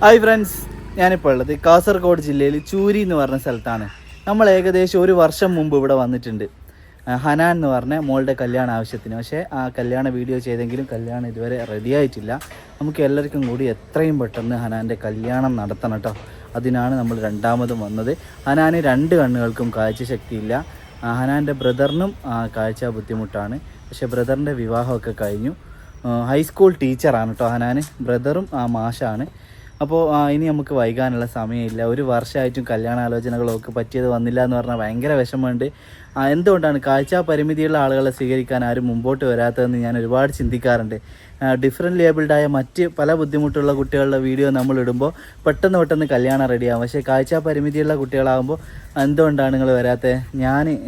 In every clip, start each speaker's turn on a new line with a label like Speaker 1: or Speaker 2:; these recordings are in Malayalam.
Speaker 1: ഹായ് ഫ്രണ്ട്സ്, ഞാനിപ്പോൾ ഉള്ളത് കാസർഗോഡ് ജില്ലയിൽ ചൂരി എന്ന് പറഞ്ഞ സ്ഥലത്താണ്. നമ്മൾ ഏകദേശം ഒരു വർഷം മുമ്പ് ഇവിടെ വന്നിട്ടുണ്ട്. ഹനാൻ എന്ന് പറഞ്ഞ മോളുടെ കല്യാണ ആവശ്യത്തിന്. പക്ഷേ ആ കല്യാണ വീഡിയോ ചെയ്തെങ്കിലും കല്യാണം ഇതുവരെ റെഡി ആയിട്ടില്ല. നമുക്ക് എല്ലാവർക്കും കൂടി എത്രയും പെട്ടെന്ന് ഹനാൻ്റെ കല്യാണം നടത്തണം കേട്ടോ. അതിനാണ് നമ്മൾ രണ്ടാമതും വന്നത്. ഹനാന് 2 കണ്ണുകൾക്കും കാഴ്ചശക്തിയില്ല. ഹനാൻ്റെ ബ്രദറിനും കാഴ്ച ബുദ്ധിമുട്ടാണ്. പക്ഷേ ബ്രദറിൻ്റെ വിവാഹമൊക്കെ കഴിഞ്ഞു. ഹൈസ്കൂൾ ടീച്ചറാണ് കേട്ടോ ഹനാൻ. ബ്രദറും മാഷാണ്. അപ്പോൾ ഇനി നമുക്ക് വൈകാനുള്ള സമയമില്ല. ഒരു വർഷമായിട്ടും കല്യാണാലോചനകളൊക്കെ പറ്റിയത് വന്നില്ല എന്ന് പറഞ്ഞാൽ ഭയങ്കര വിഷമമുണ്ട്. എന്തുകൊണ്ടാണ് കാഴ്ച പരിമിതിയുള്ള ആളുകളെ സ്വീകരിക്കാൻ ആരും മുമ്പോട്ട് വരാത്തതെന്ന് ഞാൻ ഒരുപാട് ചിന്തിക്കാറുണ്ട്. ഡിഫറെൻ്റ് ലേബിൾഡായ മറ്റ് പല ബുദ്ധിമുട്ടുള്ള കുട്ടികളുടെ വീഡിയോ നമ്മൾ ഇടുമ്പോൾ പെട്ടെന്ന് കല്യാണം റെഡിയാകും. പക്ഷേ കാഴ്ച പരിമിതിയുള്ള കുട്ടികളാകുമ്പോൾ എന്തുകൊണ്ടാണ് നിങ്ങൾ വരാത്തത്?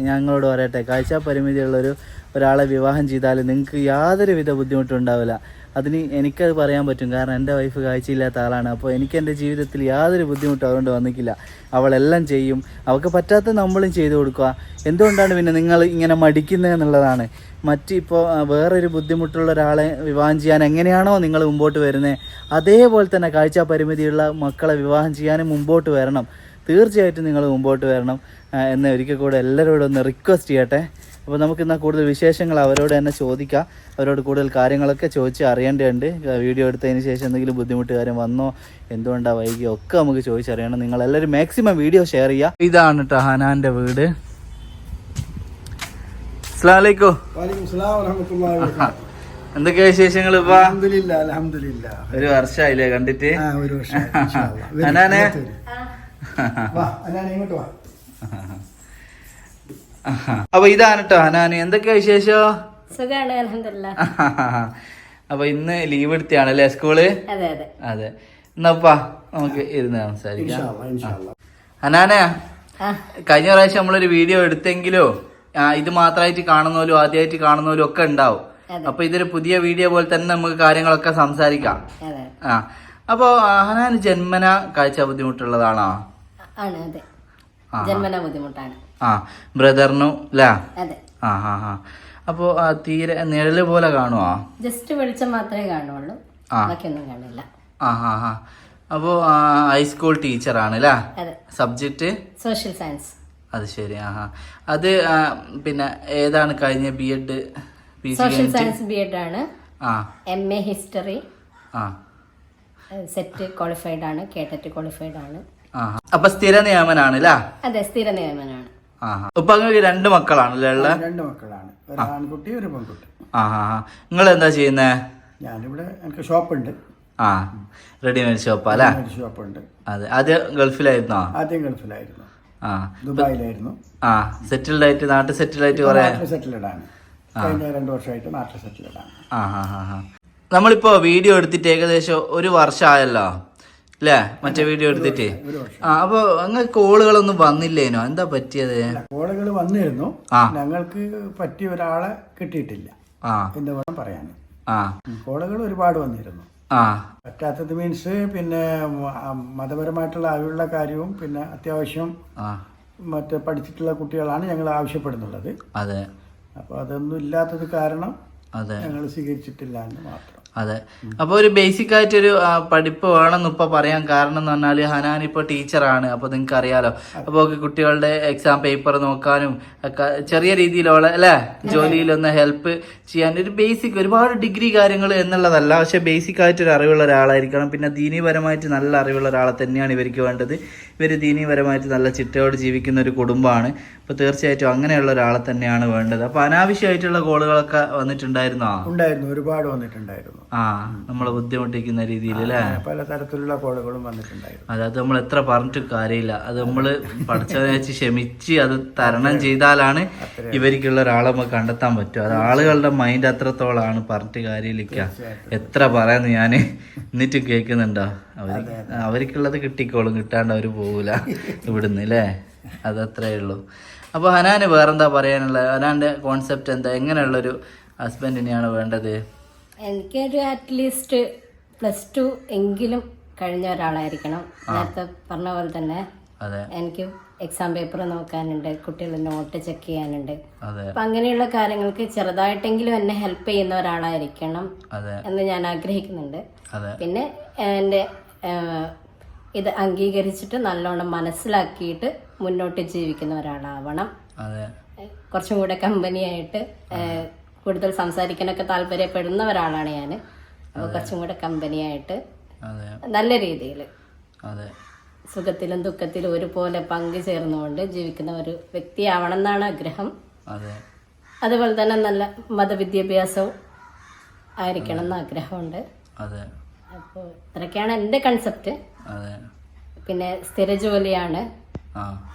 Speaker 1: ഞങ്ങളോട് പറയട്ടെ, കാഴ്ച പരിമിതിയുള്ള ഒരാളെ വിവാഹം ചെയ്താൽ നിങ്ങൾക്ക് യാതൊരുവിധ ബുദ്ധിമുട്ടും ഉണ്ടാവില്ല. അതിന് എനിക്കത് പറയാൻ പറ്റും. കാരണം എൻ്റെ വൈഫ് കാഴ്ചയില്ലാത്ത ആളാണ്. അപ്പോൾ എനിക്ക് എൻ്റെ ജീവിതത്തിൽ യാതൊരു ബുദ്ധിമുട്ടും അതുകൊണ്ട് വന്നിട്ടില്ല. അവളെല്ലാം ചെയ്യും. അവൾക്ക് പറ്റാത്ത നമ്മളും ചെയ്തു കൊടുക്കുക. എന്തുകൊണ്ടാണ് പിന്നെ നിങ്ങൾ ഇങ്ങനെ മടിക്കുന്നത് എന്നുള്ളതാണ്. ഇപ്പോൾ വേറൊരു ബുദ്ധിമുട്ടുള്ള ഒരാളെ വിവാഹം ചെയ്യാൻ എങ്ങനെയാണോ നിങ്ങൾ മുമ്പോട്ട് വരുന്നത്, അതേപോലെ തന്നെ കാഴ്ച പരിമിതിയുള്ള മക്കളെ വിവാഹം ചെയ്യാനും മുമ്പോട്ട് വരണം. തീർച്ചയായിട്ടും നിങ്ങൾ മുമ്പോട്ട് വരണം എന്ന് ഒരിക്കൽ കൂടെ എല്ലാവരോടും ഒന്ന് റിക്വസ്റ്റ് ചെയ്യട്ടെ. അപ്പോൾ നമുക്കിന്നാൽ കൂടുതൽ വിശേഷങ്ങൾ അവരോട് തന്നെ ചോദിക്കാം. അവരോട് കൂടുതൽ കാര്യങ്ങളൊക്കെ ചോദിച്ച് അറിയേണ്ടതുണ്ട്. വീഡിയോ എടുത്തതിന് ശേഷം എന്തെങ്കിലും ബുദ്ധിമുട്ട് കാര്യം വന്നോ, എന്തുകൊണ്ടാണ് വൈകിയോ ഒക്കെ നമുക്ക് ചോദിച്ചറിയണം. നിങ്ങളെല്ലാവരും മാക്സിമം വീഡിയോ ഷെയർ ചെയ്യുക. ഇതാണ് കേട്ടോ ഹനാൻ്റെ വീട്. അസ്സലാമു അലൈക്കും. എന്തൊക്കെയാ വിശേഷങ്ങൾ? ഒരു വർഷമായില്ലേ കണ്ടിട്ട്? ഹനാനെ അപ്പൊ ഇതാണ് കേട്ടോ ഹനാന്. എന്തൊക്കെയാ വിശേഷം?
Speaker 2: സുഖാണ്, അൽഹംദുലില്ലാ.
Speaker 1: അപ്പൊ ഇന്ന് ലീവ് എടുത്താണല്ലേ സ്കൂള്? അതെ. എന്നാപ്പാ നമുക്ക് ഇരുന്ന് സംസാരിക്കാം. ഹനാനെ, കഴിഞ്ഞ പ്രാവശ്യം നമ്മളൊരു വീഡിയോ എടുത്തെങ്കിലോ ഇത് മാത്രമായിട്ട് കാണുന്നവരും ആദ്യമായിട്ട് കാണുന്നവരും ഒക്കെ ഉണ്ടാവും. അപ്പൊ ഇതൊരു പുതിയ വീഡിയോ പോലെ തന്നെ നമുക്ക് കാര്യങ്ങളൊക്കെ സംസാരിക്കാം. അപ്പൊ ഹനാന് ജന്മന കാഴ്ച ബുദ്ധിമുട്ടുള്ളതാണോ?
Speaker 2: ജന്മന ബുദ്ധിമുട്ടാണ്.
Speaker 1: ബ്രദറിനും അല്ലേ? അപ്പൊ തീരെ നിഴല് പോലെ കാണുവോ?
Speaker 2: ജസ്റ്റ് വെളിച്ചം മാത്രമേ കാണുള്ളൂ, ബാക്കിയൊന്നും കാണില്ല.
Speaker 1: അപ്പോ ഹൈസ്കൂൾ ടീച്ചറാണ് അല്ലേ? Subject
Speaker 2: social science.
Speaker 1: അത് ശരി. അത് പിന്നെ ഏതാണ് കഴിഞ്ഞ B.Ed?
Speaker 2: സോഷ്യൽ സയൻസ് B.Ed ആണ്. MA ഹിസ്റ്ററി സെറ്റ് ക്വാളിഫൈഡ് ആണ്, കേട്ടറ്റ് ക്വാളിഫൈഡ് ആണ്.
Speaker 1: അപ്പൊ സ്ഥിര നിയമനാണ് അല്ലേ?
Speaker 2: അതെ, സ്ഥിര നിയമനാണ്.
Speaker 1: ഇപ്പൊ നിങ്ങൾക്ക് 2 മക്കളാണല്ലേ ഉള്ള?
Speaker 3: 2 മക്കളാണ്, ഒരു ആൺകുട്ടി ഒരു പെൺകുട്ടി.
Speaker 1: നിങ്ങൾ എന്താ ചെയ്യുന്നേ?
Speaker 3: ഞാനിവിടെ എനിക്ക് ഷോപ്പുണ്ട്.
Speaker 1: റെഡിമെയ്ഡ് ഷോപ്പാ അല്ലേ?
Speaker 3: ഷോപ്പുണ്ട്.
Speaker 1: അതെ. ആദ്യം ഗൾഫിലായിരുന്നോ?
Speaker 3: ആദ്യം ഗൾഫിലായിരുന്നു, ദുബായിലായിരുന്നു.
Speaker 1: സെറ്റിൽഡ് ആയിട്ട് നാട്ടിൽ സെറ്റിൽഡ് ആയിട്ട് കുറെ
Speaker 3: സെറ്റിൽഡ് ആണ്. കഴിഞ്ഞ 2 വർഷമായിട്ട് നാട്ടിൽ സെറ്റിൽഡ് ആണ്.
Speaker 1: നമ്മളിപ്പോ വീഡിയോ എടുത്തിട്ട് ഏകദേശം ഒരു വർഷമായല്ലോ അല്ലേ? മറ്റേ വീഡിയോ എടുത്തിട്ട്. അപ്പൊ അങ്ങ് കോളുകളൊന്നും വന്നില്ലേനോ? എന്താ പറ്റിയത്?
Speaker 3: കോളുകൾ വന്നിരുന്നു, ഞങ്ങൾക്ക് പറ്റിയ ഒരാളെ കിട്ടിയിട്ടില്ല എന്ന് വേണം പറയാൻ. കോളുകൾ ഒരുപാട് വന്നിരുന്നു. പറ്റാത്തത് മീൻസ് പിന്നെ മതപരമായിട്ടുള്ള അറിവുള്ള കാര്യവും പിന്നെ അത്യാവശ്യം മറ്റേ പഠിച്ചിട്ടുള്ള കുട്ടികളാണ് ഞങ്ങൾ ആവശ്യപ്പെടുന്നുള്ളത്.
Speaker 1: അതെ.
Speaker 3: അപ്പൊ അതൊന്നും ഇല്ലാത്തത് കാരണം ഞങ്ങൾ സ്വീകരിച്ചിട്ടില്ല എന്ന് മാത്രം.
Speaker 1: അതെ. അപ്പൊ ഒരു ബേസിക് ആയിട്ടൊരു പഠിപ്പ് വേണമെന്ന് ഇപ്പൊ പറയാൻ കാരണം എന്ന് പറഞ്ഞാല് ഹനാൻ ഇപ്പൊ ടീച്ചറാണ്. അപ്പൊ നിങ്ങൾക്ക് അറിയാലോ. അപ്പൊ കുട്ടികളുടെ എക്സാം പേപ്പർ നോക്കാനും ഒക്കെ ചെറിയ രീതിയിലുള്ള അല്ലെ ജോലിയിലൊന്ന് ഹെൽപ്പ് ചെയ്യാൻ ഒരു ബേസിക്, ഒരുപാട് ഡിഗ്രി കാര്യങ്ങൾ എന്നുള്ളതല്ല, പക്ഷെ ബേസിക് ആയിട്ടൊരു അറിവുള്ള ഒരാളായിരിക്കണം. പിന്നെ ദീനീപരമായിട്ട് നല്ല അറിവുള്ള ഒരാളെ തന്നെയാണ് ഇവർക്ക് വേണ്ടത്. ഇവർ ദീനീപരമായിട്ട് നല്ല ചിട്ടയോട് ജീവിക്കുന്ന ഒരു കുടുംബമാണ്. അപ്പൊ തീർച്ചയായിട്ടും അങ്ങനെയുള്ള ഒരാളെ തന്നെയാണ് വേണ്ടത്. അപ്പൊ അനാവശ്യമായിട്ടുള്ള കോളുകളൊക്കെ വന്നിട്ടുണ്ടായിരുന്നോ?
Speaker 3: ഉണ്ടായിരുന്നു, ഒരുപാട് വന്നിട്ടുണ്ടായിരുന്നു.
Speaker 1: നമ്മളെ ബുദ്ധിമുട്ടിക്കുന്ന രീതിയിൽ അല്ലേ?
Speaker 3: പല തരത്തിലുള്ള കോളുകളും വന്നിട്ടുണ്ടായിരുന്നു.
Speaker 1: അത് നമ്മൾ എത്ര പറഞ്ഞിട്ട് കാര്യമില്ല. അത് നമ്മള് പഠിച്ചതിനെ വെച്ച് ക്ഷമിച്ച് അത് തരണം ചെയ്താലാണ് ഇവർക്കുള്ള ഒരാളെ നമുക്ക് കണ്ടെത്താൻ പറ്റും. അത് ആളുകളുടെ മൈൻഡ് അത്രത്തോളാണ്, പറഞ്ഞിട്ട് കാര്യമില്ല. എത്ര പറയാന്ന് ഞാന് എന്നിട്ട് കേൾക്കുന്നുണ്ടോ? അവർക്കുള്ളത് കിട്ടിക്കോളും, കിട്ടാണ്ട് അവര് പോകൂല ഇവിടുന്ന് അല്ലേ? അതത്രേ ഉള്ളൂ. അപ്പൊ ഹനാന് വേറെന്താ പറയാനുള്ളത്? ഹനാന്റെ കോൺസെപ്റ്റ് എന്താ? എങ്ങനെയുള്ളൊരു ഹസ്ബൻഡിനെയാണ് വേണ്ടത്?
Speaker 2: എനിക്കൊരു അറ്റ്ലീസ്റ്റ് +2 എങ്കിലും കഴിഞ്ഞ ഒരാളായിരിക്കണം. നേരത്തെ പറഞ്ഞ പോലെ തന്നെ എനിക്ക് എക്സാം പേപ്പർ നോക്കാനുണ്ട്, കുട്ടികളുടെ നോട്ട് ചെക്ക് ചെയ്യാനുണ്ട്. അപ്പൊ അങ്ങനെയുള്ള കാര്യങ്ങൾക്ക് ചെറുതായിട്ടെങ്കിലും എന്നെ ഹെൽപ്പ് ചെയ്യുന്ന ഒരാളായിരിക്കണം എന്ന് ഞാൻ ആഗ്രഹിക്കുന്നുണ്ട്. പിന്നെ എൻ്റെ ഇത് അംഗീകരിച്ചിട്ട് നല്ലോണം മനസ്സിലാക്കിയിട്ട് മുന്നോട്ട് ജീവിക്കുന്ന ഒരാളാവണം. കുറച്ചും കൂടെ കമ്പനിയായിട്ട് കൂടുതൽ സംസാരിക്കാനൊക്കെ താല്പര്യപ്പെടുന്ന ഒരാളാണ് ഞാൻ. അപ്പോൾ കുറച്ചും കൂടെ കമ്പനിയായിട്ട് നല്ല രീതിയിൽ സുഖത്തിലും ദുഃഖത്തിലും ഒരുപോലെ പങ്കുചേർന്നുകൊണ്ട് ജീവിക്കുന്ന ഒരു വ്യക്തിയാവണം എന്നാണ് ആഗ്രഹം. അതുപോലെ തന്നെ നല്ല മതവിദ്യാഭ്യാസവും ആയിരിക്കണം എന്ന് ആഗ്രഹമുണ്ട്. അപ്പോൾ ഇത്രയൊക്കെയാണ് എൻ്റെ കൺസെപ്റ്റ്. പിന്നെ സ്ഥിര ജോലിയാണ്.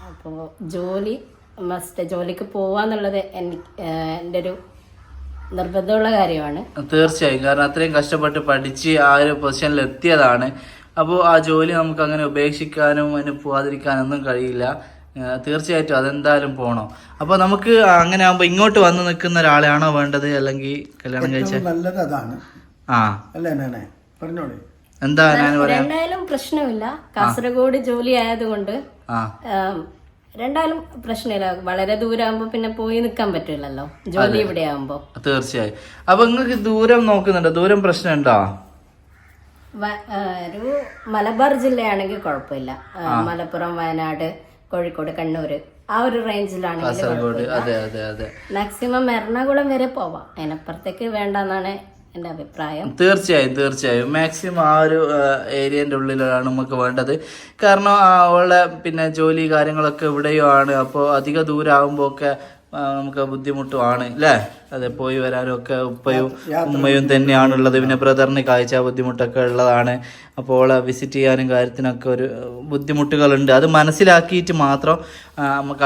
Speaker 2: അപ്പോൾ ജോലി മസ്റ്റ്, ജോലിക്ക് പോവാന്നുള്ളത് എൻ്റെ ഒരു നിർബന്ധമുള്ള കാര്യമാണ്.
Speaker 1: തീർച്ചയായും, കാരണം അത്രയും കഷ്ടപ്പെട്ട് പഠിച്ച് ആ ഒരു പൊസിഷനിൽ എത്തിയതാണ്. അപ്പോൾ ആ ജോലി നമുക്ക് അങ്ങനെ ഉപേക്ഷിക്കാനും അതിന് പോവാതിരിക്കാനൊന്നും കഴിയില്ല. തീർച്ചയായിട്ടും അതെന്തായാലും പോകണം. അപ്പോൾ നമുക്ക് അങ്ങനെ ആകുമ്പോൾ ഇങ്ങോട്ട് വന്ന് നിൽക്കുന്ന ഒരാളെയാണോ വേണ്ടത്, അല്ലെങ്കിൽ കല്യാണം കഴിച്ചാൽ
Speaker 3: നല്ലത് അതാണ്? അല്ലേ പറഞ്ഞോളൂ.
Speaker 1: എന്താ
Speaker 2: രണ്ടായാലും പ്രശ്നമില്ല. കാസർഗോഡ് ജോലി ആയതുകൊണ്ട് രണ്ടായാലും പ്രശ്നമില്ല. വളരെ ദൂരമാകുമ്പോ പിന്നെ പോയി നിൽക്കാൻ പറ്റില്ലല്ലോ ജോലി ഇവിടെ ആകുമ്പോ.
Speaker 1: തീർച്ചയായും. അപ്പൊ നിങ്ങൾക്ക് ദൂരം നോക്കുന്നുണ്ടോ? ദൂരം പ്രശ്നമുണ്ടോ?
Speaker 2: ഒരു മലബാർ ജില്ലയാണെങ്കിൽ കുഴപ്പമില്ല. മലപ്പുറം, വയനാട്, കോഴിക്കോട്, കണ്ണൂര് ആ ഒരു റേഞ്ചിലാണെങ്കിൽ മാക്സിമം എറണാകുളം വരെ പോവാം. അതിനപ്പുറത്തേക്ക് വേണ്ടെന്നാണ് എൻ്റെ അഭിപ്രായം.
Speaker 1: തീർച്ചയായും മാക്സിമം ആ ഒരു ഏരിയൻ്റെ ഉള്ളിലാണ് നമുക്ക് വേണ്ടത്. കാരണം അവളുടെ പിന്നെ ജോലി കാര്യങ്ങളൊക്കെ ഇവിടെയും ആണ്. അപ്പോൾ അധിക ദൂരമാകുമ്പോൾ ഒക്കെ നമുക്ക് ബുദ്ധിമുട്ടുമാണ് അല്ലേ? അതെ, പോയി വരാനും ഒക്കെ ഉപ്പയും ഉമ്മയും തന്നെയാണുള്ളത്. പിന്നെ ബ്രദറിന് കാഴ്ച ബുദ്ധിമുട്ടൊക്കെ ഉള്ളതാണ്. അപ്പോൾ അവളെ വിസിറ്റ് ചെയ്യാനും കാര്യത്തിനൊക്കെ ഒരു ബുദ്ധിമുട്ടുകളുണ്ട്. അത് മനസ്സിലാക്കിയിട്ട് മാത്രം നമുക്ക്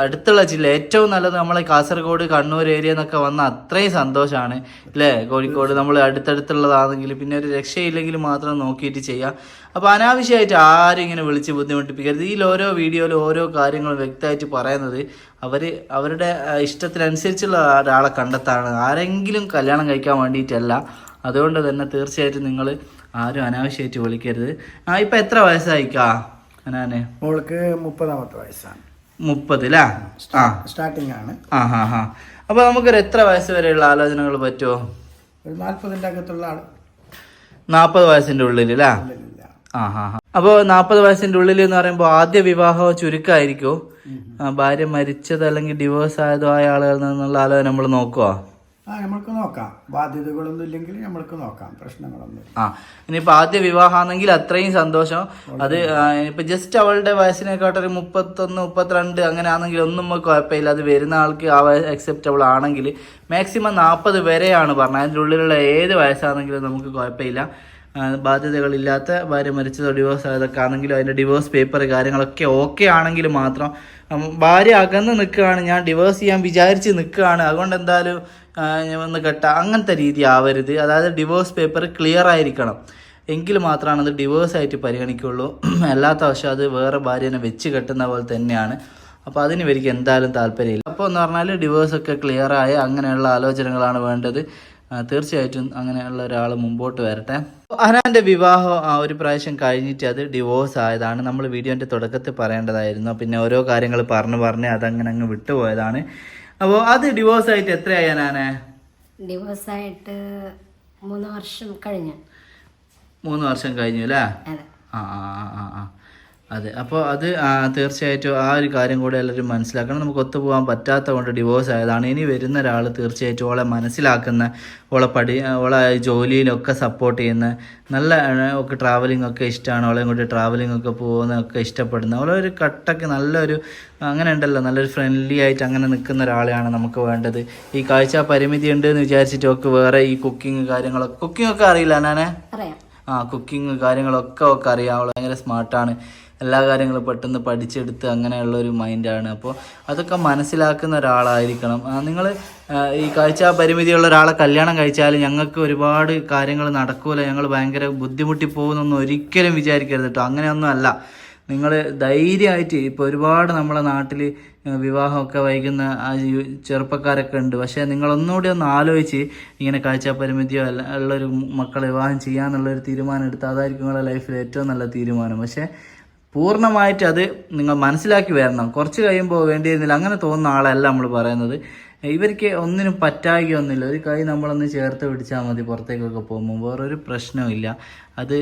Speaker 1: അടുത്തുള്ള ജില്ല ഏറ്റവും നല്ലത് നമ്മളെ കാസർഗോഡ്, കണ്ണൂർ ഏരിയ എന്നൊക്കെ വന്നാൽ അത്രയും സന്തോഷമാണ് അല്ലേ? കോഴിക്കോട് നമ്മൾ അടുത്തടുത്തുള്ളതാണെങ്കിൽ പിന്നെ ഒരു രക്ഷയില്ലെങ്കിൽ മാത്രം നോക്കിയിട്ട് ചെയ്യാം. അപ്പോൾ അനാവശ്യമായിട്ട് ആരും ഇങ്ങനെ വിളിച്ച് ബുദ്ധിമുട്ടിപ്പിക്കരുത്. ഇതിൽ ഓരോ വീഡിയോയിലും ഓരോ കാര്യങ്ങളും വ്യക്തമായിട്ട് പറയുന്നത് അവരുടെ ഇഷ്ടത്തിനനുസരിച്ചുള്ള ഒരാളെ കണ്ടെത്താണ്, ആരെങ്കിലും കല്യാണം കഴിക്കാൻ വേണ്ടിയിട്ടല്ല. അതുകൊണ്ട് തന്നെ തീർച്ചയായിട്ടും നിങ്ങൾ ആരും അനാവശ്യമായിട്ട് വിളിക്കരുത്. ഇപ്പം എത്ര വയസ്സായിക്കാ അനാന്?
Speaker 3: മോൾക്ക് 30 വയസ്സാണ്.
Speaker 1: 30 അല്ലേ?
Speaker 3: സ്റ്റാർട്ടിംഗ് ആണ്.
Speaker 1: അപ്പോൾ നമുക്കൊരു എത്ര വയസ്സ് വരെയുള്ള ആലോചനകൾ പറ്റുമോ?
Speaker 3: ഒരു 40ന്റെ അകത്തുള്ള ആള്.
Speaker 1: 40 വയസ്സിന്റെ ഉള്ളിൽ അല്ലേ? അപ്പോൾ 40 വയസ്സിന്റെ ഉള്ളിൽ എന്ന് പറയുമ്പോൾ ആദ്യ വിവാഹം ചുരുക്കമായിരിക്കുമോ? ഭാര്യ മരിച്ചത് അല്ലെങ്കിൽ ഡിവോഴ്സ് ആയതോ ആയ ആളുകളിൽ നിന്നുള്ള ആലോചന നമ്മൾ നോക്കുവോ?
Speaker 3: നമ്മൾക്ക് നോക്കാം. ബാധ്യതകളൊന്നും ഇല്ലെങ്കിൽ നമ്മൾക്ക് നോക്കാം, പ്രശ്നങ്ങളൊന്നും.
Speaker 1: ഇനിയിപ്പോൾ ആദ്യ വിവാഹമാണെങ്കിൽ അത്രയും സന്തോഷം. അത് ഇനിയിപ്പോൾ ജസ്റ്റ് അവളുടെ വയസ്സിനെക്കാട്ടൊരു 31, 32 അങ്ങനെ ആണെങ്കിൽ ഒന്നും കുഴപ്പമില്ല. അത് വരുന്ന ആൾക്ക് ആ അക്സെപ്റ്റബിൾ ആണെങ്കിൽ മാക്സിമം 40 വരെയാണ് പറഞ്ഞത്. അതിൻ്റെ ഉള്ളിലുള്ള ഏത് വയസ്സാണെങ്കിലും നമുക്ക് കുഴപ്പമില്ല. ബാധ്യതകളില്ലാത്ത, ഭാര്യ മരിച്ചതോ ഡിവോഴ്സ് ആയതൊക്കെ ആണെങ്കിലും അതിൻ്റെ ഡിവോഴ്സ് പേപ്പർ കാര്യങ്ങളൊക്കെ ഓക്കെ ആണെങ്കിൽ മാത്രം. ഭാര്യ അകന്ന് നിൽക്കുകയാണ്, ഞാൻ ഡിവോഴ്സ് ചെയ്യാൻ വിചാരിച്ച് നിൽക്കുകയാണ്, അതുകൊണ്ട് എന്തായാലും ഒന്ന് അങ്ങനത്തെ രീതി ആവരുത്. അതായത് ഡിവോഴ്സ് പേപ്പർ ക്ലിയർ ആയിരിക്കണം, എങ്കിൽ മാത്രമാണ് അത് ഡിവോഴ്സ് ആയിട്ട് പരിഗണിക്കുള്ളൂ. അല്ലാത്ത വശം അത് വേറെ ഭാര്യനെ വെച്ച് കെട്ടുന്ന പോലെ തന്നെയാണ്. അപ്പോൾ അതിന് ഇവർക്ക് എന്തായാലും താല്പര്യമില്ല. അപ്പോൾ എന്ന് പറഞ്ഞാൽ ഡിവോഴ്സൊക്കെ ക്ലിയറായ അങ്ങനെയുള്ള ആലോചനകളാണ് വേണ്ടത്. തീർച്ചയായിട്ടും അങ്ങനെയുള്ള ഒരാൾ മുമ്പോട്ട് വരട്ടെ. അനാൻ്റെ വിവാഹം ഒരു പ്രാവശ്യം കഴിഞ്ഞിട്ട് അത് ഡിവോഴ്സ് ആയതാണ്. നമ്മൾ വീഡിയോൻ്റെ തുടക്കത്തിൽ പറയേണ്ടതായിരുന്നു. പിന്നെ ഓരോ കാര്യങ്ങൾ പറഞ്ഞ് അതങ്ങനെ അങ്ങ് വിട്ടുപോയതാണ്. അപ്പോൾ അത് ഡിവോഴ്സ് ആയിട്ട് എത്രയായി അനാനെ?
Speaker 2: ഡിവോഴ്സ് ആയിട്ട് 3 വർഷം കഴിഞ്ഞു.
Speaker 1: 3 വർഷം കഴിഞ്ഞു അല്ലേ? അതെ. അപ്പോൾ അത് തീർച്ചയായിട്ടും ആ ഒരു കാര്യം കൂടെ എല്ലാവരും മനസ്സിലാക്കണം. നമുക്ക് ഒത്തുപോകാൻ പറ്റാത്ത കൊണ്ട് ഡിവോഴ്സ് ആയതാണ്. ഇനി വരുന്ന ഒരാൾ തീർച്ചയായിട്ടും ഓളെ മനസ്സിലാക്കുന്ന, ഓളെ ജോലിയിലൊക്കെ സപ്പോർട്ട് ചെയ്യുന്ന, നല്ല ഒക്കെ ട്രാവലിംഗ് ഒക്കെ ഇഷ്ടമാണ്, ഓളെ കൊണ്ട് ട്രാവലിംഗ് ഒക്കെ പോകുന്നതൊക്കെ ഇഷ്ടപ്പെടുന്ന, ഓളെ ഒരു കട്ടൊക്കെ നല്ലൊരു അങ്ങനെ ഉണ്ടല്ലോ, നല്ലൊരു ഫ്രണ്ട്ലി ആയിട്ട് അങ്ങനെ നിൽക്കുന്ന ഒരാളെയാണ് നമുക്ക് വേണ്ടത്. ഈ കാഴ്ച പരിമിതി ഉണ്ട് എന്ന് വിചാരിച്ചിട്ട് ഒക്കെ വേറെ ഈ കുക്കിങ് ഒക്കെ അറിയില്ല ഞാനേ? കുക്കിങ് കാര്യങ്ങളൊക്കെ അറിയാം. അവൾ ഭയങ്കര സ്മാർട്ടാണ്, എല്ലാ കാര്യങ്ങളും പെട്ടെന്ന് പഠിച്ചെടുത്ത് അങ്ങനെയുള്ളൊരു മൈൻഡാണ്. അപ്പോൾ അതൊക്കെ മനസ്സിലാക്കുന്ന ഒരാളായിരിക്കണം നിങ്ങൾ. ഈ കാഴ്ച പരിമിതിയുള്ള ഒരാളെ കല്യാണം കഴിച്ചാൽ ഞങ്ങൾക്ക് ഒരുപാട് കാര്യങ്ങൾ നടക്കൂല, ഞങ്ങൾ ഭയങ്കര ബുദ്ധിമുട്ടി പോകുന്നൊന്നും ഒരിക്കലും വിചാരിക്കരുത് കേട്ടോ. അങ്ങനെയൊന്നും അല്ല. നിങ്ങൾ ധൈര്യമായിട്ട്, ഇപ്പോൾ ഒരുപാട് നമ്മളെ നാട്ടിൽ വിവാഹമൊക്കെ വൈകുന്ന ചെറുപ്പക്കാരൊക്കെ ഉണ്ട്. പക്ഷേ നിങ്ങളൊന്നുകൂടി ഒന്ന് ആലോചിച്ച് ഇങ്ങനെ കാഴ്ച പരിമിതിയോ ഉള്ളൊരു മക്കളെ വിവാഹം ചെയ്യാന്നുള്ളൊരു തീരുമാനം എടുത്താൽ അതായിരിക്കും നിങ്ങളുടെ ലൈഫിൽ ഏറ്റവും നല്ല തീരുമാനം. പക്ഷേ പൂർണ്ണമായിട്ട് അത് നിങ്ങൾ മനസ്സിലാക്കി വരണം. കുറച്ച് കഴിയുമ്പോൾ വേണ്ടിയിരുന്നില്ല അങ്ങനെ തോന്നുന്ന ആളല്ല നമ്മൾ പറയുന്നത്. ഇവർക്ക് ഒന്നിനും പറ്റായികയൊന്നുമില്ല. ഒരു കൈ നമ്മളൊന്ന് ചേർത്ത് പിടിച്ചാൽ മതി പുറത്തേക്കൊക്കെ പോകുമ്പോൾ, വേറൊരു പ്രശ്നവുമില്ല. അത്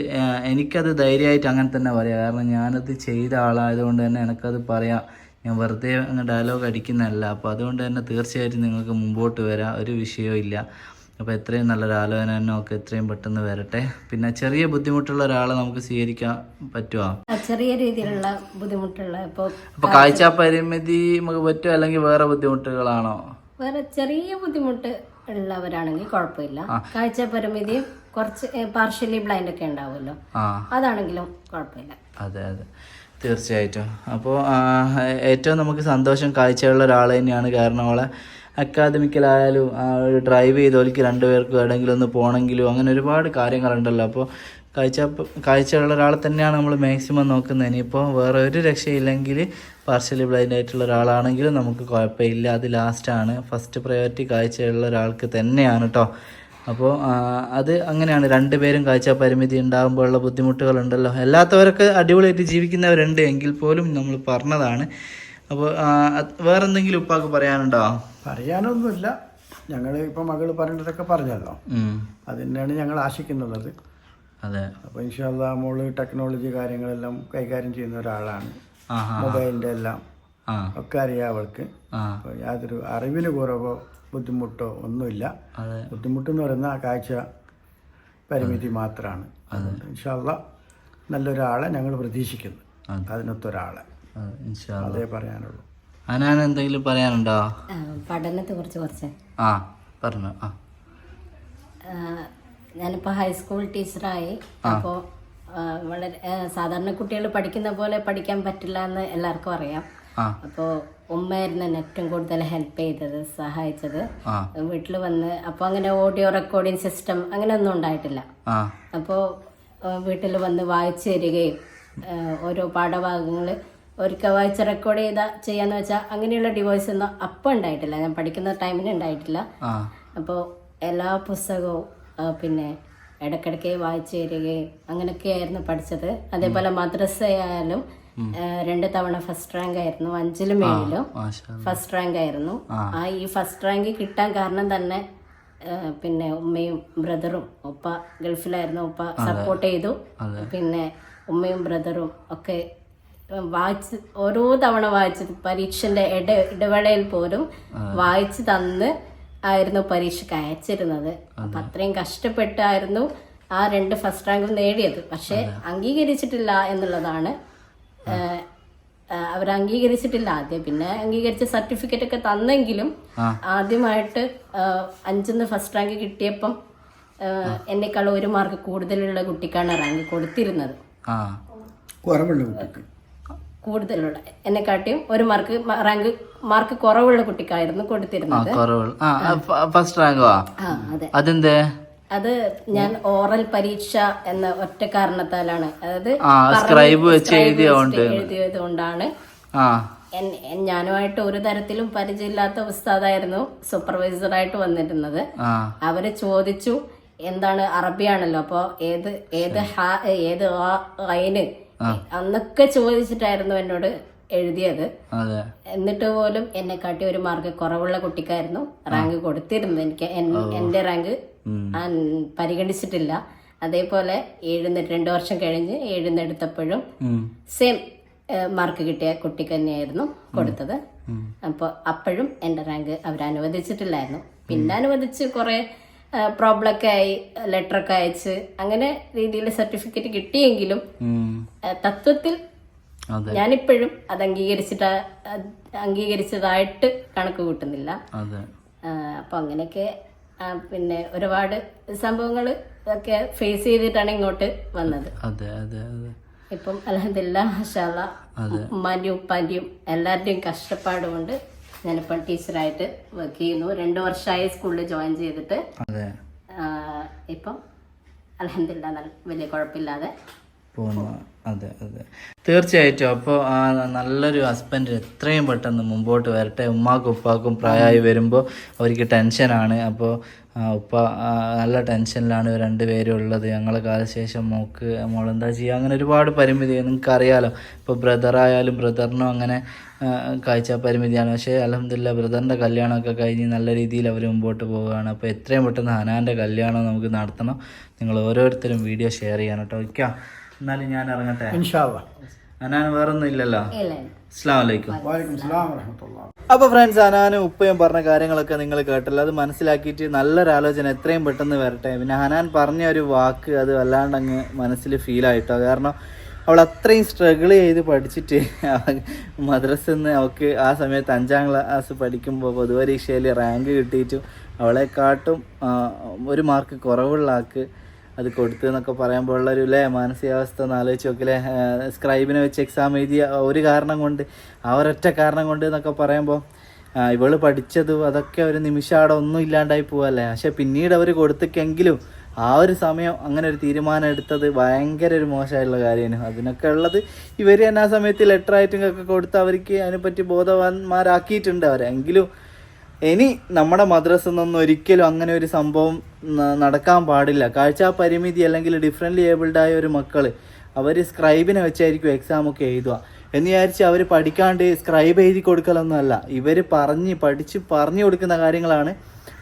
Speaker 1: എനിക്കത് ധൈര്യമായിട്ട് അങ്ങനെ തന്നെ പറയാം. കാരണം ഞാനത് ചെയ്ത ആളായതുകൊണ്ട് തന്നെ എനിക്കത് പറയാം. ഞാൻ വെറുതെ അങ്ങ് ഡയലോഗ് അടിക്കുന്നതല്ല. അപ്പോൾ അതുകൊണ്ട് തന്നെ തീർച്ചയായിട്ടും നിങ്ങൾക്ക് മുമ്പോട്ട് വരാം, ഒരു വിഷയവും ഇല്ല. അപ്പോൾ എത്രയും നല്ലൊരു ആലോചന തന്നെ ഒക്കെ എത്രയും പെട്ടെന്ന് വരട്ടെ. പിന്നെ ചെറിയ ബുദ്ധിമുട്ടുള്ള ഒരാളെ നമുക്ക് സ്വീകരിക്കാൻ പറ്റുമോ?
Speaker 2: ചെറിയ രീതിയിലുള്ള ബുദ്ധിമുട്ടുള്ള
Speaker 1: അപ്പോൾ കാഴ്ച പരിമിതി നമുക്ക് പറ്റുമോ, അല്ലെങ്കിൽ വേറെ ബുദ്ധിമുട്ടുകളാണോ?
Speaker 2: വേറെ ചെറിയ ബുദ്ധിമുട്ട് ഉള്ളവരാണെങ്കിൽ കുഴപ്പമില്ല. കാഴ്ച പരിമിതിയും കുറച്ച് പാർഷ്യലി ബ്ലൈൻഡ് ഒക്കെ ഉണ്ടാവുമല്ലോ, അതാണെങ്കിലും കുഴപ്പമില്ല.
Speaker 1: അതെ അതെ തീർച്ചയായിട്ടും. അപ്പോൾ ഏറ്റവും നമുക്ക് സന്തോഷം കാഴ്ചയുള്ള ഒരാൾ തന്നെയാണ്. കാരണം അവളെ അക്കാദമിക്കലായാലും ഡ്രൈവ് ചെയ്തോലിക്ക് രണ്ടുപേർക്കും എവിടെയെങ്കിലും ഒന്ന് പോകണമെങ്കിലും അങ്ങനെ ഒരുപാട് കാര്യങ്ങളുണ്ടല്ലോ. അപ്പോൾ കാഴ്ചയുള്ള ഒരാളെ തന്നെയാണ് നമ്മൾ മാക്സിമം നോക്കുന്നത്. ഇനിയിപ്പോൾ വേറെ ഒരു രക്ഷയില്ലെങ്കിൽ പാർഷ്യലി ബ്ലൈൻഡ് ആയിട്ടുള്ള ഒരാളാണെങ്കിലും നമുക്ക് കുഴപ്പമില്ല. അത് ലാസ്റ്റാണ്. ഫസ്റ്റ് പ്രയോറിറ്റി കാഴ്ചയുള്ള ഒരാൾക്ക് തന്നെയാണ് കേട്ടോ. അപ്പോൾ അത് അങ്ങനെയാണ്. രണ്ടുപേരും കാഴ്ച പരിമിതി ഉണ്ടാകുമ്പോഴുള്ള ബുദ്ധിമുട്ടുകളുണ്ടല്ലോ. അല്ലാത്തവരൊക്കെ അടിപൊളിയായിട്ട് ജീവിക്കുന്നവരുണ്ട് എങ്കിൽ പോലും നമ്മൾ പറഞ്ഞതാണ്. അപ്പോൾ വേറെന്തെങ്കിലും ഉപ്പാക്ക് പറയാനുണ്ടോ?
Speaker 3: പറയാനൊന്നുമില്ല. ഞങ്ങൾ ഇപ്പം മകൾ പറഞ്ഞതൊക്കെ പറഞ്ഞല്ലോ, അത് തന്നെയാണ് ഞങ്ങൾ ആശിക്കുന്നുള്ളത്.
Speaker 1: അതെ.
Speaker 3: അപ്പോൾ ഇൻഷാ അല്ലാഹ് മോള് ടെക്നോളജി കാര്യങ്ങളെല്ലാം കൈകാര്യം ചെയ്യുന്ന ഒരാളാണ്. മൊബൈലിൻ്റെ എല്ലാം ഒക്കെ അറിയാം അവൾക്ക്. അപ്പോൾ യാതൊരു അറിവിന് കുറവോ ബുദ്ധിമുട്ടോ ഒന്നുമില്ല. ബുദ്ധിമുട്ടെന്ന് പറയുന്നത് ആ കാഴ്ച പരിമിതി മാത്രമാണ്. ഇൻഷാ അല്ലാഹ് നല്ലൊരാളെ ഞങ്ങൾ പ്രതീക്ഷിക്കുന്നു, അതിനൊത്തൊരാളെ. അതേ പറയാനുള്ളൂ.
Speaker 1: അനാൻ എന്തെങ്കിലും പറയാനുണ്ടോ?
Speaker 2: പഠനത്തെ കുറിച്ച്
Speaker 1: പറഞ്ഞു.
Speaker 2: ഞാനിപ്പോൾ ഹൈസ്കൂൾ ടീച്ചറായി. അപ്പോൾ വളരെ സാധാരണ കുട്ടികൾ പഠിക്കുന്ന പോലെ പഠിക്കാൻ പറ്റില്ല എന്ന് എല്ലാവർക്കും അറിയാം. അപ്പോൾ ഉമ്മയായിരുന്നു എന്നെ ഏറ്റവും കൂടുതൽ ഹെൽപ്പ് ചെയ്തത്, സഹായിച്ചത്. വീട്ടിൽ വന്ന് അപ്പോൾ അങ്ങനെ ഓഡിയോ റെക്കോർഡിംഗ് സിസ്റ്റം അങ്ങനെ ഒന്നും ഉണ്ടായിട്ടില്ല. അപ്പോൾ വീട്ടിൽ വന്ന് വായിച്ചു തരികയും ഓരോ പാഠഭാഗങ്ങൾ ഒരിക്കൽ വായിച്ച് റെക്കോർഡ് ചെയ്യാന്ന് വെച്ചാൽ അങ്ങനെയുള്ള ഡിവൈസ് ഒന്നും അപ്പം ഉണ്ടായിട്ടില്ല. ഞാൻ പഠിക്കുന്ന ടൈമിന് ഉണ്ടായിട്ടില്ല. അപ്പോൾ എല്ലാ പുസ്തകവും പിന്നെ ഇടയ്ക്കിടയ്ക്ക് വായിച്ചു തരികയും അങ്ങനെയൊക്കെയായിരുന്നു പഠിച്ചത്. അതേപോലെ മദ്രസയായാലും 2 തവണ ഫസ്റ്റ് റാങ്ക് ആയിരുന്നു. 5ലും 7ലും ഫസ്റ്റ് റാങ്ക് ആയിരുന്നു. ഈ ഫസ്റ്റ് റാങ്ക് കിട്ടാൻ കാരണം തന്നെ പിന്നെ ഉമ്മയും ബ്രദറും, ഉപ്പ ഗൾഫിലായിരുന്നു, ഉപ്പ സപ്പോർട്ട് ചെയ്തു. പിന്നെ ഉമ്മയും ബ്രദറും ഒക്കെ വായിച്ച് ഓരോ തവണ വായിച്ച് പരീക്ഷന്റെ ഇടവേളയിൽ പോലും വായിച്ച് തന്ന് ആയിരുന്നു പരീക്ഷയ്ക്ക് അയച്ചിരുന്നത്. അപ്പൊ അത്രയും കഷ്ടപ്പെട്ടായിരുന്നു ആ 2 ഫസ്റ്റ് റാങ്കും നേടിയത്. പക്ഷെ അംഗീകരിച്ചിട്ടില്ല എന്നുള്ളതാണ്. അവർ അംഗീകരിച്ചിട്ടില്ല ആദ്യം. പിന്നെ അംഗീകരിച്ച സർട്ടിഫിക്കറ്റ് ഒക്കെ തന്നെങ്കിലും ആദ്യമായിട്ട് 5ന്ന് ഫസ്റ്റ് റാങ്ക് കിട്ടിയപ്പം എന്നെക്കാൾ 1 മാർക്ക് കൂടുതലുള്ള കുട്ടിക്കാണ് റാങ്ക് കൊടുത്തിരുന്നത്. കൂടുതലുള്ള എന്നെക്കാട്ടിയും 1 മാർക്ക് കുറവുള്ള കുട്ടിക്കായിരുന്നു കൊടുത്തിരുന്നത്.
Speaker 1: അതെ.
Speaker 2: അത് ഞാൻ ഓറൽ പരീക്ഷ എന്ന ഒറ്റ കാരണത്താലാണ്, അതായത് എഴുതിയത് കൊണ്ടാണ്. ഞാനുമായിട്ട് ഒരു തരത്തിലും പരിചയമില്ലാത്ത ഉസ്താദായിരുന്നു സൂപ്പർവൈസറായിട്ട് വന്നിരുന്നത്. അവര് ചോദിച്ചു എന്താണ്, അറബിയാണല്ലോ, അപ്പൊ ഏത് അയിന് അന്നൊക്കെ ചോദിച്ചിട്ടായിരുന്നു എന്നോട് എഴുതിയത്. എന്നിട്ട് പോലും എന്നെക്കാട്ടി 1 മാർക്ക് കുറവുള്ള കുട്ടിക്കായിരുന്നു റാങ്ക് കൊടുത്തിരുന്നത്. എനിക്ക് എന്റെ റാങ്ക് പരിഗണിച്ചിട്ടില്ല. അതേപോലെ 2 വർഷം കഴിഞ്ഞ് 7 എടുത്തപ്പോഴും സെയിം മാർക്ക് കിട്ടിയ കുട്ടിക്ക് തന്നെയായിരുന്നു കൊടുത്തത്. അപ്പോഴും എന്റെ റാങ്ക് അവരനുവദിച്ചിട്ടില്ലായിരുന്നു. പിന്നെ അനുവദിച്ച് കുറെ പ്രോബ്ലം ഒക്കെ ആയി, ലെറ്ററൊക്കെ അയച്ച് അങ്ങനെ രീതിയിൽ സർട്ടിഫിക്കറ്റ് കിട്ടിയെങ്കിലും തത്വത്തിൽ ഞാനിപ്പോഴും അത് അംഗീകരിച്ചതായിട്ട് കണക്ക് കൂട്ടുന്നില്ല. അപ്പൊ അങ്ങനെയൊക്കെ പിന്നെ ഒരുപാട് സംഭവങ്ങൾ ഒക്കെ ഫേസ് ചെയ്തിട്ടാണ് ഇങ്ങോട്ട് വന്നത്. ഇപ്പം അൽഹംദുലില്ലാഹ് മാഷാ അല്ലാഹ് ഉമ്മാന്റെയും ഉപ്പാന്റെയും എല്ലാവരുടെയും കഷ്ടപ്പാട് കൊണ്ട് ഞാനിപ്പം ടീച്ചറായിട്ട് വർക്ക് ചെയ്യുന്നു. 2 വർഷമായി സ്കൂളിൽ ജോയിൻ ചെയ്തിട്ട്. ഇപ്പം അൽഹംദുലില്ലാഹ് വലിയ കുഴപ്പമില്ലാതെ
Speaker 1: പോകുന്നു. തീർച്ചയായിട്ടും. അപ്പോൾ നല്ലൊരു ഹസ്ബൻഡ് എത്രയും പെട്ടെന്ന് മുമ്പോട്ട് വരട്ടെ. ഉമ്മാക്കും ഉപ്പാക്കും പ്രായമായി വരുമ്പോൾ അവർക്ക് ടെൻഷനാണ്. അപ്പോൾ ഉപ്പ നല്ല ടെൻഷനിലാണ് രണ്ടുപേരും ഉള്ളത്. ഞങ്ങളെ കാലശേഷം മോളെന്താ ചെയ്യുക, അങ്ങനെ ഒരുപാട് പരിമിതി നിങ്ങൾക്ക് അറിയാലോ. ഇപ്പോൾ ബ്രദറായാലും ബ്രദറിനും അങ്ങനെ കാഴ്ച പരിമിതിയാണ്. പക്ഷേ അൽഹംദുലില്ലാ ബ്രദറിൻ്റെ കല്യാണമൊക്കെ കഴിഞ്ഞ് നല്ല രീതിയിൽ അവർ മുമ്പോട്ട് പോവുകയാണ്. അപ്പോൾ എത്രയും പെട്ടെന്ന് ഹനാൻ്റെ കല്യാണം നമുക്ക് നടത്തണം. നിങ്ങൾ ഓരോരുത്തരും വീഡിയോ ഷെയർ ചെയ്യണം കേട്ടോ. വയ്ക്കാം, എന്നാലും ഞാൻ ഇറങ്ങട്ടെ.
Speaker 3: ഇൻഷാ അല്ലാ.
Speaker 1: ഹനാൻ വേറൊന്നും ഇല്ലല്ലോ. അസ്സലാമു അലൈക്കും.
Speaker 3: വലൈക്കും സലാം വറഹ്മത്തുള്ളാഹി.
Speaker 1: അപ്പോൾ ഫ്രണ്ട്സ്, ഹനാനും ഉപ്പയും പറഞ്ഞ കാര്യങ്ങളൊക്കെ നിങ്ങൾ കേട്ടല്ലോ. അത് മനസ്സിലാക്കിയിട്ട് നല്ലൊരു ആലോചന എത്രയും പെട്ടെന്ന് വരട്ടെ. പിന്നെ ഹനാൻ പറഞ്ഞ ഒരു വാക്ക് അത് വല്ലാണ്ട് അങ്ങ് മനസ്സിൽ ഫീലായിട്ടോ. കാരണം അവൾ അത്രയും സ്ട്രഗിൾ ചെയ്ത് പഠിച്ചിട്ട് മദ്രസയിൽ നിന്ന് അവൾക്ക് ആ സമയത്ത് 5ാം ക്ലാസ് പഠിക്കുമ്പോൾ പൊതുപരീക്ഷയിൽ റാങ്ക് കിട്ടിയിട്ടും അവളെക്കാട്ടും 1 മാർക്ക് കുറവുള്ള ആൾക്ക് അത് കൊടുത്തു എന്നൊക്കെ പറയുമ്പോൾ ഉള്ളൊരു മാനസികാവസ്ഥ ഒന്ന് ആലോചിച്ച് നോക്കില്ലേ. സ്ക്രൈബിനെ വെച്ച് എക്സാം എഴുതിയ ഒരു കാരണം കൊണ്ട്, ആ ഒരൊറ്റ കാരണം കൊണ്ട് എന്നൊക്കെ പറയുമ്പോൾ ഇവള് പഠിച്ചതും അതൊക്കെ ഒരു നിമിഷം അവിടെ ഒന്നും ഇല്ലാണ്ടായി പോവല്ലേ. പക്ഷെ പിന്നീട് അവർ കൊടുത്തേക്കെങ്കിലും ആ ഒരു സമയം അങ്ങനെ ഒരു തീരുമാനം എടുത്തത് ഭയങ്കര ഒരു മോശമായിട്ടുള്ള കാര്യമാണ്. അതിനൊക്കെ ഉള്ളത് ഇവർ തന്നെ ആ സമയത്ത് ലെറ്റർ ആയിട്ടും ഒക്കെ കൊടുത്ത് അവർക്ക് അതിനെപ്പറ്റി ബോധവാന്മാരാക്കിയിട്ടുണ്ട് അവരെ. എങ്കിലും ഇനി നമ്മുടെ മദ്രസയിൽ നിന്നൊന്നും ഒരിക്കലും അങ്ങനെ ഒരു സംഭവം നടക്കാൻ പാടില്ല. കാഴ്ച പരിമിതി അല്ലെങ്കിൽ ഡിഫറെൻ്റ്ലി ഏബിൾഡായ ഒരു മക്കൾ അവർ സ്ക്രൈബിനെ വെച്ചായിരിക്കും എക്സാമൊക്കെ എഴുതുക എന്ന് വിചാരിച്ച് അവർ പഠിക്കാണ്ട് സ്ക്രൈബ് എഴുതി കൊടുക്കലൊന്നുമല്ല. ഇവർ പഠിച്ച് പറഞ്ഞു കൊടുക്കുന്ന കാര്യങ്ങളാണ്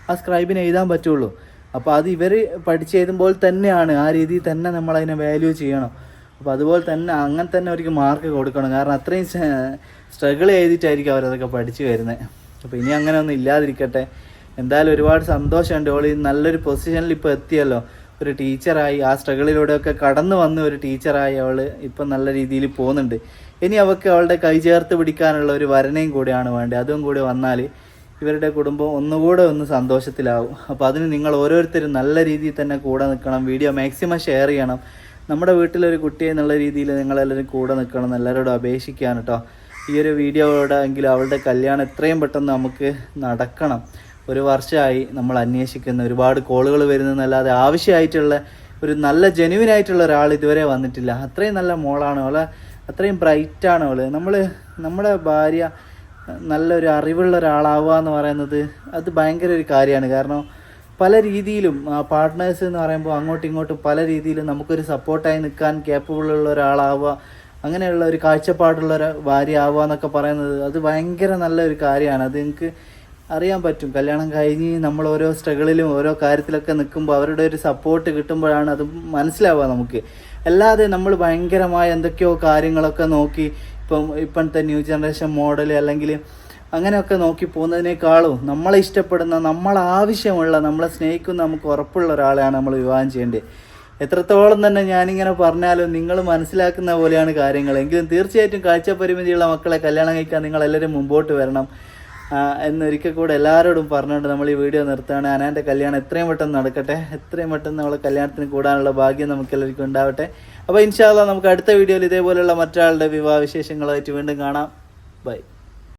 Speaker 1: ആ സ്ക്രൈബിന് എഴുതാൻ പറ്റുള്ളൂ. അപ്പോൾ അത് ഇവർ പഠിച്ചെഴുതുമ്പോൾ തന്നെയാണ്, ആ രീതിയിൽ തന്നെ നമ്മളതിനെ വാല്യൂ ചെയ്യണം. അപ്പോൾ അതുപോലെ തന്നെ അങ്ങനെ തന്നെ അവർക്ക് മാർക്ക് കൊടുക്കണം. കാരണം അത്രയും സ്ട്രഗിൾ ചെയ്തിട്ടായിരിക്കും അവരതൊക്കെ പഠിച്ചു വരുന്നത്. അപ്പോൾ ഇനി അങ്ങനെ ഒന്നും ഇല്ലാതിരിക്കട്ടെ. എന്തായാലും ഒരുപാട് സന്തോഷമുണ്ട്. ഓൾ നല്ലൊരു പൊസിഷനിൽ ഇപ്പോൾ എത്തിയല്ലോ. ഒരു ടീച്ചറായി ആ സ്ട്രഗിളിലൂടെയൊക്കെ കടന്നു വന്ന് ഒരു ടീച്ചറായി അവൾ ഇപ്പം നല്ല രീതിയിൽ പോകുന്നുണ്ട്. ഇനി അവൾക്ക് അവളുടെ കൈ ചേർത്ത് പിടിക്കാനുള്ള ഒരു വരനെയും കൂടെയാണ് വേണ്ടത്. അതും കൂടി വന്നാൽ ഇവരുടെ കുടുംബം ഒന്നുകൂടെ ഒന്ന് സന്തോഷത്തിലാവും. അപ്പോൾ അതിന് നിങ്ങൾ ഓരോരുത്തരും നല്ല രീതിയിൽ തന്നെ കൂടെ നിൽക്കണം. വീഡിയോ മാക്സിമം ഷെയർ ചെയ്യണം. നമ്മുടെ വീട്ടിലൊരു കുട്ടിയെ എന്നുള്ള രീതിയിൽ നിങ്ങളെല്ലാവരും കൂടെ നിൽക്കണം, എല്ലാവരോടും അപേക്ഷിക്കുകയാണ് കേട്ടോ. ഈ ഒരു വീഡിയോയോടെ എങ്കിലും അവളുടെ കല്യാണം എത്രയും പെട്ടെന്ന് നമുക്ക് നടക്കണം. 1 വർഷമായി നമ്മൾ അന്വേഷിക്കുന്ന, ഒരുപാട് കോളുകൾ വരുന്നതല്ലാതെ ആവശ്യമായിട്ടുള്ള ഒരു നല്ല ജെന്യുവിനായിട്ടുള്ള ഒരാൾ ഇതുവരെ വന്നിട്ടില്ല. അത്രയും നല്ല മോളാണ് അവളെ, അത്രയും ബ്രൈറ്റാണ് അവൾ. നമ്മുടെ ഭാര്യ നല്ലൊരു അറിവുള്ള ഒരാളാവുക എന്ന് പറയുന്നത് അത് ഭയങ്കര ഒരു കാര്യമാണ്. കാരണം പല രീതിയിലും പാർട്ട്നേഴ്സ് എന്ന് പറയുമ്പോൾ അങ്ങോട്ടും ഇങ്ങോട്ടും പല രീതിയിലും നമുക്കൊരു സപ്പോർട്ടായി നിൽക്കാൻ കേപ്പബിളുള്ള ഒരാളാവുക, അങ്ങനെയുള്ള ഒരു കാഴ്ചപ്പാടുള്ള ഒരു ഭാര്യ ആവുക എന്നൊക്കെ പറയുന്നത് അത് ഭയങ്കര നല്ലൊരു കാര്യമാണ്. അത് നിങ്ങൾക്ക് അറിയാൻ പറ്റും. കല്യാണം കഴിഞ്ഞ് നമ്മൾ ഓരോ സ്ട്രഗിളിലും ഓരോ കാര്യത്തിലൊക്കെ നിൽക്കുമ്പോൾ അവരുടെ ഒരു സപ്പോർട്ട് കിട്ടുമ്പോഴാണ് അത് മനസ്സിലാവുക നമുക്ക്. അല്ലാതെ നമ്മൾ ഭയങ്കരമായ എന്തൊക്കെയോ കാര്യങ്ങളൊക്കെ നോക്കി ഇപ്പോഴത്തെ ന്യൂ ജനറേഷൻ മോഡൽ അല്ലെങ്കിൽ അങ്ങനെയൊക്കെ നോക്കി പോകുന്നതിനേക്കാളും നമ്മളെ ഇഷ്ടപ്പെടുന്ന, നമ്മളെ ആവശ്യമുള്ള, നമ്മളെ സ്നേഹിക്കുന്ന, നമുക്ക് ഉറപ്പുള്ള ഒരാളെയാണ് നമ്മൾ വിവാഹം ചെയ്യേണ്ടത്. എത്രത്തോളം തന്നെ ഞാനിങ്ങനെ പറഞ്ഞാലും നിങ്ങൾ മനസ്സിലാക്കുന്ന പോലെയാണ് കാര്യങ്ങൾ. എങ്കിലും തീർച്ചയായിട്ടും കാഴ്ചപരിമിതിയുള്ള മക്കളെ കല്യാണം കഴിക്കാൻ നിങ്ങളെല്ലാവരും മുമ്പോട്ട് വരണം എന്നൊരിക്കൽ കൂടെ എല്ലാവരോടും പറഞ്ഞുകൊണ്ട് നമ്മൾ ഈ വീഡിയോ നിർത്തുകയാണ്. ഹനാൻ്റെ കല്യാണം എത്രയും പെട്ടെന്ന് നടക്കട്ടെ. എത്രയും പെട്ടെന്ന് നമ്മളെ കല്യാണത്തിന് കൂടാനുള്ള ഭാഗ്യം നമുക്ക് എല്ലാവർക്കും ഉണ്ടാവട്ടെ. അപ്പോൾ ഇൻഷാ അല്ലാഹ് നമുക്ക് അടുത്ത വീഡിയോയിൽ ഇതേപോലെയുള്ള മറ്റൊരാളുടെ വിവാഹ വിശേഷങ്ങളായിട്ട് വീണ്ടും കാണാം. ബൈ.